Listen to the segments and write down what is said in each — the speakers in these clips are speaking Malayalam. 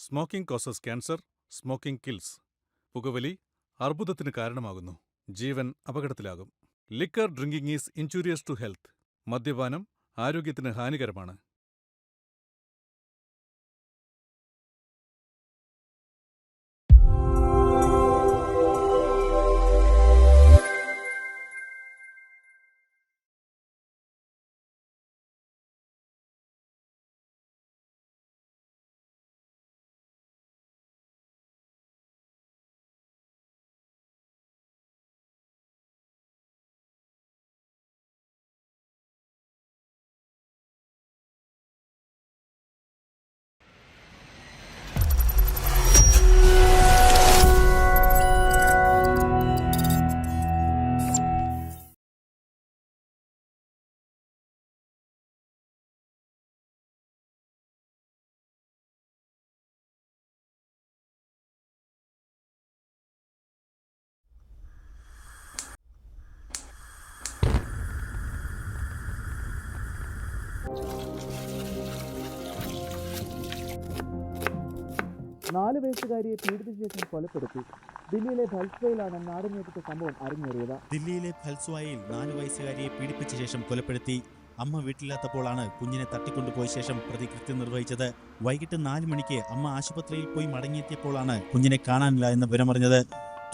Smoking causes cancer, smoking kills. പുകവലി അർബുദത്തിന് കാരണമാകുന്നു, ജീവൻ അപകടത്തിലാകും. Liquor drinking is injurious to health. മദ്യപാനം ആരോഗ്യത്തിന് ഹാനികരമാണ്. നാല് വയസ്സുകാരിയെ പീഡിപ്പിച്ച ശേഷം കൊലപ്പെടുത്തി. ദില്ലിയിലെ ഭൽസ്വയിലാണ് നാടിനേറ്റ സംഭവം അരങ്ങേറിയത്. ദില്ലിയിലെ ഭൽസ്വായിൽ 4 വയസ്സുകാരിയെ പീഡിപ്പിച്ച ശേഷം കൊലപ്പെടുത്തി. അമ്മ വീട്ടിലില്ലാത്തപ്പോഴാണ് കുഞ്ഞിനെ തട്ടിക്കൊണ്ടുപോയ ശേഷം പ്രതി കൃത്യം നിർവഹിച്ചത്. വൈകിട്ട് 4 മണിക്ക് അമ്മ ആശുപത്രിയിൽ പോയി മടങ്ങിയെത്തിയപ്പോഴാണ് കുഞ്ഞിനെ കാണാനില്ല എന്ന് വിവരമറിഞ്ഞത്.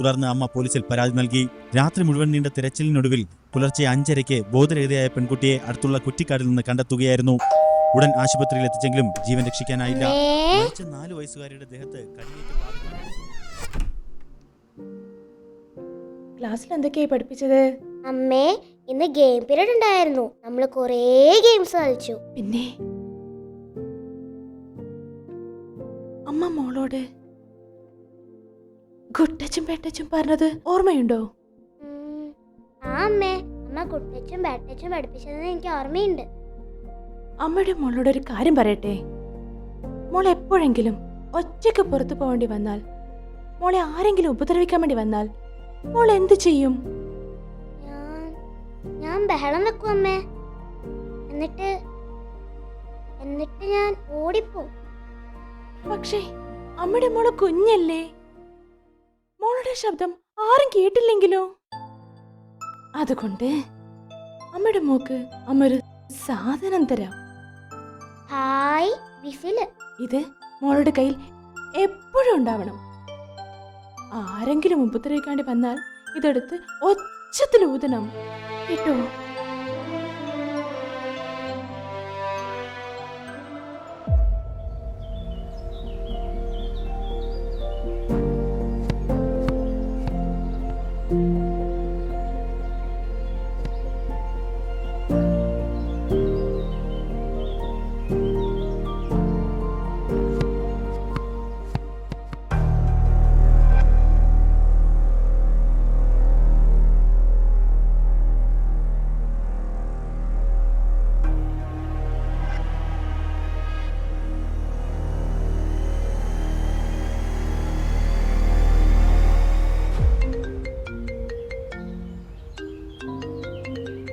തുടർന്ന് അമ്മ പോലീസിൽ പരാതി നൽകി. രാത്രി മുഴുവൻ നീണ്ട തിരച്ചിലിനൊടുവിൽ പുലർച്ചെ 5:30 ബോധരഹിതയായ പെൺകുട്ടിയെ അടുത്തുള്ള കുറ്റിക്കാടിൽ നിന്ന് കണ്ടെത്തുകയായിരുന്നു. ഉടൻ ആശുപത്രിയിൽ എത്തിച്ചെങ്കിലും ജീവൻ രക്ഷിക്കാനായില്ല. 4 വയസ്സുകാരിയുടെ ദേഹത്ത് കടിയേറ്റ് ക്ലാസ്സിൽ എന്തൊക്കെയായി പഠിപ്പിച്ചത്? അമ്മേ, ഇന്ന് ഗെയിം പീരീഡ് ഉണ്ടായിരുന്നു. നമ്മൾ കുറേ ഗെയിംസ് കളിച്ചു. പിന്നെ അമ്മ മോളോട് ഗുട്ടച്ചും പേട്ടച്ചും പറഞ്ഞത് ഓർമ്മയുണ്ടോ? ആ അമ്മേ, അമ്മ കുട്ടച്ചും ബാറ്റച്ചും പഠിപ്പിച്ചതെന്ന് എനിക്ക് ഓർമ്മയുണ്ട്. അമ്മയുടെ മോളോട് ഒരു കാര്യം പറയട്ടെ. മോൾ എപ്പോഴെങ്കിലും ഒറ്റയ്ക്ക് പുറത്തു പോകേണ്ടി വന്നാൽ, മോളെ ആരെങ്കിലും ഉപദ്രവിക്കാൻ വേണ്ടി വന്നാൽ മോൾ എന്ത് ചെയ്യും? ഞാൻ ബഹളം വെക്കും അമ്മേ. എന്നിട്ട് ഞാൻ ഓടിപ്പോവും. പക്ഷേ അമ്മയുടെ മോള് കുഞ്ഞല്ലേ, മോളുടെ ശബ്ദം ആരും കേട്ടില്ലെങ്കിലോ? അതുകൊണ്ട് അമ്മയുടെ മോക്ക് അമ്മ ഒരു സാധനം തരാം. Hi whistle. ഇത് മോളുടെ കയ്യിൽ എപ്പോഴും ഉണ്ടാവണം. ആരെങ്കിലും ഉപദ്രവിക്കാണ്ടി വന്നാൽ ഇതെടുത്ത് ഒച്ചത്തിൽ ഊതണം കേട്ടോ.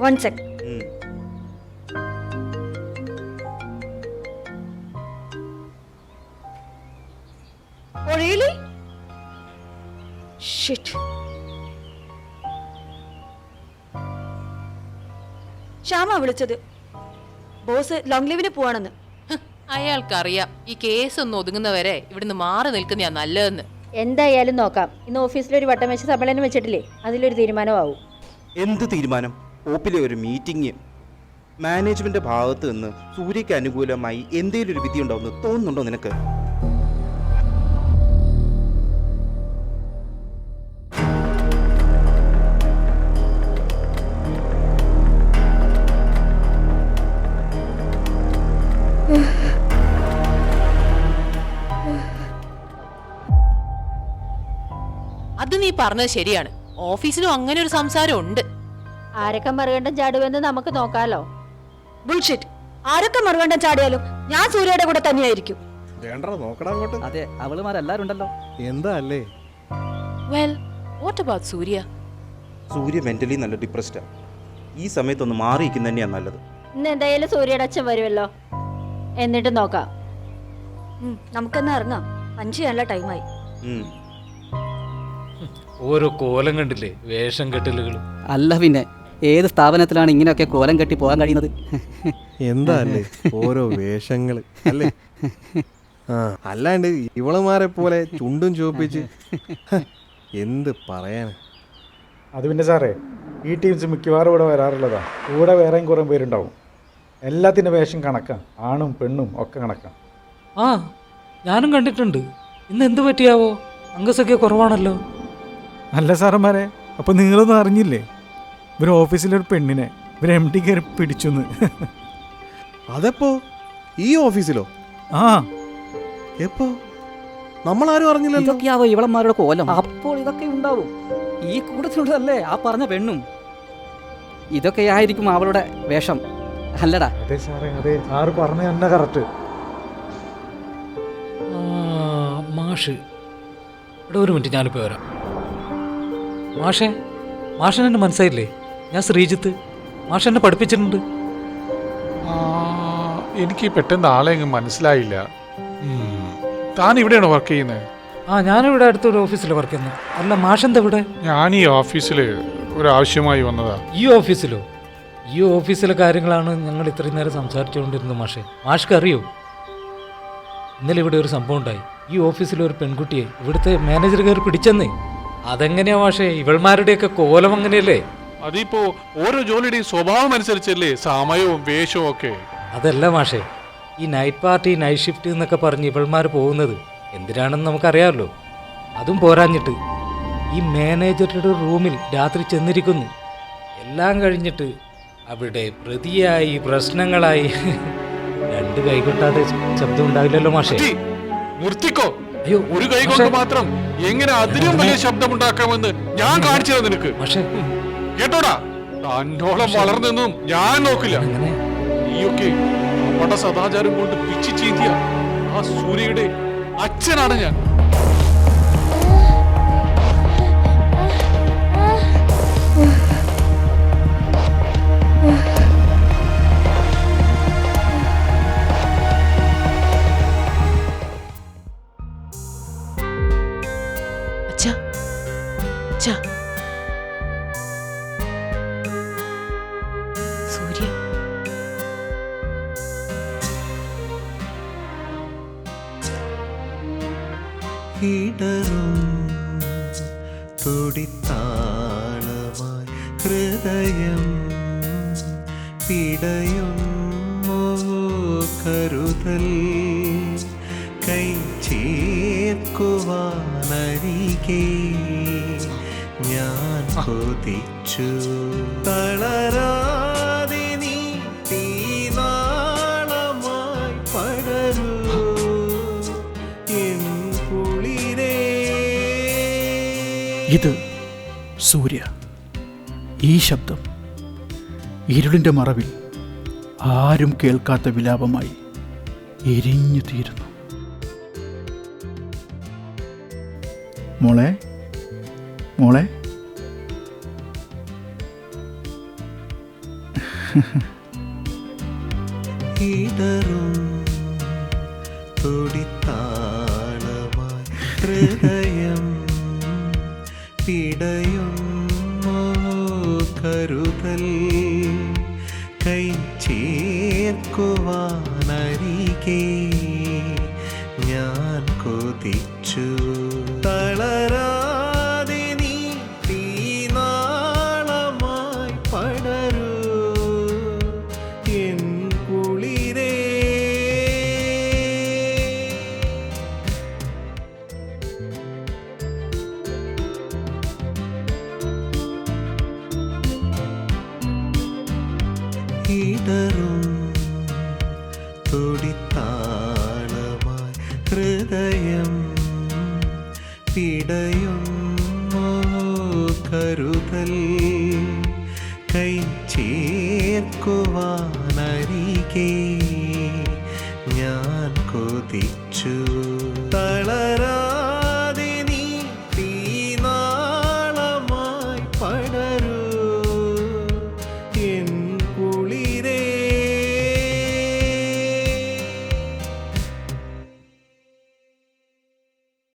One sec. Oh really? Shit. Shyama വിളിച്ചത്. ബോസ് ലോങ് ലീവിന് പോവാണെന്ന്. അയാൾക്കറിയാം ഈ കേസ് ഒന്ന് ഒതുങ്ങുന്നവരെ ഇവിടുന്ന് മാറി നിൽക്കുന്നതാ നല്ലതെന്ന്. എന്തായാലും നോക്കാം. ഇന്ന് ഓഫീസിലൊരു വട്ടമേശ സമ്മേളനം വെച്ചിട്ടില്ലേ, അതിലൊരു തീരുമാനമാവും. എന്ത് തീരുമാനം? ഓപ്പിലെ ഒരു മീറ്റിംഗ്. മാനേജ്മെന്റ് ഭാഗത്ത് നിന്ന് സൂര്യക്ക് അനുകൂലമായി എന്തെങ്കിലും ഒരു വിധി ഉണ്ടാവുമെന്ന് തോന്നുന്നുണ്ടോ നിനക്ക്? അത് നീ പറഞ്ഞത് ശരിയാണ്. ഓഫീസിലും അങ്ങനെ ഒരു സംസാരം ഉണ്ട്. ആരൊക്കെ മറുകണ്ടം ചാടുമെന്ന് നമുക്ക് നോക്കാലോ. ബുൾഷിറ്റ്. ആരൊക്കെ മറുകണ്ടം ചാടിയാലും ഞാൻ സൂര്യയുടെ കൂടെ തന്നെയായിരിക്കും. അതെ, അവളുമാരെല്ലാരും ഉണ്ടല്ലോ. എന്താ അല്ലേ? Well, what about Surya? Surya mentally നല്ല ഡിപ്രസ്ഡാ. ഈ സമയത്തൊന്ന് മാറിയിരിക്കുന്ന തന്നെയാ നല്ലത്. ഇന്ന് എന്തായാലും സൂര്യയുടെ അച്ഛൻ വരുമല്ലോ, എന്നിട്ട് നോക്കാം. നമുക്കെന്നാ ഇറങ്ങാം. 5 നല്ല ടൈമായി. ഓരോ കോലം കണ്ടില്ലേ, വേഷം കെട്ടലുകൾ. അല്ല പിന്നെ ഏത് സ്ഥാപനത്തിലാണ് ഇങ്ങനെയൊക്കെ കോലം കെട്ടി പോകാൻ കഴിയുന്നത്? എന്താ അല്ലേ ഓരോ വേഷങ്ങൾ അല്ലേ. അല്ലാണ്ട് ഇവളുമാരെ പോലെ ചുണ്ടും ചോപ്പിച്ച് എന്ത് പറയാൻ. അത് പിന്നെ സാറേ, ഈ ടീംസ് മിക്കവാറും ഇവിടെ വരാറുള്ളതാ. കൂടെ വേറെയും കുറേ പേരുണ്ടാവും. എല്ലാത്തിൻ്റെ വേഷം കണക്കാം, ആണും പെണ്ണും ഒക്കെ കണക്കാം. ആ, ഞാനും കണ്ടിട്ടുണ്ട്. ഇന്ന് എന്ത് പറ്റിയാവോ? അംഗസൊക്കെ കുറവാണല്ലോ. അല്ല സാറന്മാരെ, അപ്പോൾ നിങ്ങളൊന്നും അറിഞ്ഞില്ലേ? ഇവർ ഓഫീസിലൊരു പെണ്ണിനെ ഇവർ MD കയറി പിടിച്ചെന്ന്. അതെപ്പോ? ഈ ഓഫീസിലോ? ആ, എപ്പോ? നമ്മളാരും അറിഞ്ഞില്ലല്ലോ. ഇതൊക്കെയാവോ ഇവളന്മാരുടെ കോലം? അപ്പോൾ ഇതൊക്കെ ഉണ്ടാവും. ഈ കൂട്ടത്തിലുള്ളതല്ലേ ആ പറഞ്ഞ പെണ്ണും. ഇതൊക്കെയായിരിക്കും അവളുടെ വേഷം, അല്ലടാ? അതെ സാറേ, അതെ. സാറ് പറഞ്ഞ തന്നെ കറക്റ്റ്. മാഷ്, ഇവിടെ ഒരു മിനിറ്റ്, ഞാനിപ്പോൾ വരാം. മാഷെന്നെ എൻ്റെ മനസ്സായില്ലേ? ഞാൻ ശ്രീജിത്ത്. മാഷ് എന്നെ പഠിപ്പിച്ചിട്ടുണ്ട്. എനിക്ക് പെട്ടെന്ന് ആളെ അങ്ങ് മനസ്സിലായില്ല. താൻ ഇവിടെയാണോ വർക്ക് ചെയ്യുന്നത്? ആ, ഞാനിവിടെ അടുത്തൊരു ഓഫീസിൽ വർക്ക് ചെയ്യുന്നത്. അല്ല, മാഷെന്താ ഇവിടെ? ഞാൻ ഈ ഓഫീസിൽ ഒരാവശ്യമായി വന്നതാ. ഈ ഓഫീസിലോ? ഈ ഓഫീസിലെ കാര്യങ്ങളാണ് ഞങ്ങൾ ഇത്രയും നേരം സംസാരിച്ചുകൊണ്ടിരുന്നത്. മാഷ്ക്ക് അറിയോ, ഇന്നലെ ഇവിടെ ഒരു സംഭവം ഉണ്ടായി. ഈ ഓഫീസിലെ ഒരു പെൺകുട്ടിയെ ഇവിടുത്തെ മാനേജർ കയറി പിടിച്ചെന്നേ. അതെങ്ങനെയാ മാഷേ? ഇവൾമാരുടെയൊക്കെ കോലം അങ്ങനെയല്ലേ? അതിപ്പോ ഓരോ ജോലിയുടെയും സ്വഭാവം അനുസരിച്ചല്ലേ സമയവും വേഷവും ഒക്കെ. അതല്ല മാഷേ, ഈ നൈറ്റ് പാർട്ടി, നൈറ്റ് ഷിഫ്റ്റ് എന്നൊക്കെ പറഞ്ഞ് ഇവൾമാർ പോകുന്നത് എന്തിനാണെന്ന് നമുക്കറിയാമല്ലോ. അതും പോരാഞ്ഞിട്ട് ഈ മാനേജറുടെ റൂമിൽ രാത്രി ചെന്നിരിക്കുന്നു. എല്ലാം കഴിഞ്ഞിട്ട് അവിടെ പ്രതിയായി, പ്രശ്നങ്ങളായി. 2 കൈ കൊട്ടാതെ ശബ്ദം ഉണ്ടാവില്ലല്ലോ മാഷേ. നിർത്തിക്കോ. അയ്യോ, ഒരു കൈ കൊണ്ട് മാത്രം എങ്ങനെ അതിലും വലിയ ശബ്ദമുണ്ടാക്കാമെന്ന് ഞാൻ കാണിച്ചത് നിനക്ക്. മാഷേ കേട്ടോടാ, തന്നോളം വളർന്നെന്നും ഞാൻ നോക്കില്ല. അങ്ങനെ നീയൊക്കെ നമ്മുടെ സദാചാരം കൊണ്ട് പിച്ചി ചീന്തിയ ആ സൂര്യയുടെ അച്ഛനാണ് ഞാൻ. സൂര്യ, ഇടറും തുടിത്താളമായി ഹൃദയം പിടയുന്നു കരുതൽ കൈ ചേർക്കുവാനരികെ ഞാൻ കൊതിച്ചു. തളരാതെ നീ തീനാളമായി പടരൂ എൻ കുളിരേ. ഇത് സൂര്യ. ഈ ശബ്ദം ഇരുളിൻ്റെ മറവിൽ ആരും കേൾക്കാത്ത വിലാപമായി എരിഞ്ഞു തീരുന്നു. മോളെ, മോളെ. ഇടറും തുടിത്താളമായി ഹൃദയം പിടയുന്നു കരുതൽ കൈ ചേർക്കുവാനരികെ. ഞാൻ കൊതിച്ചു തളരാതെ നീ തീനാളമായി പടരൂ എൻ കുളിരേ. ഇടറും തുടിത്താളമായി ഹൃദയം പിടയുന്നു കരുതൽ കൈ ചേർക്കുവാനരികെ ഞാൻ കൊതിച്ചു.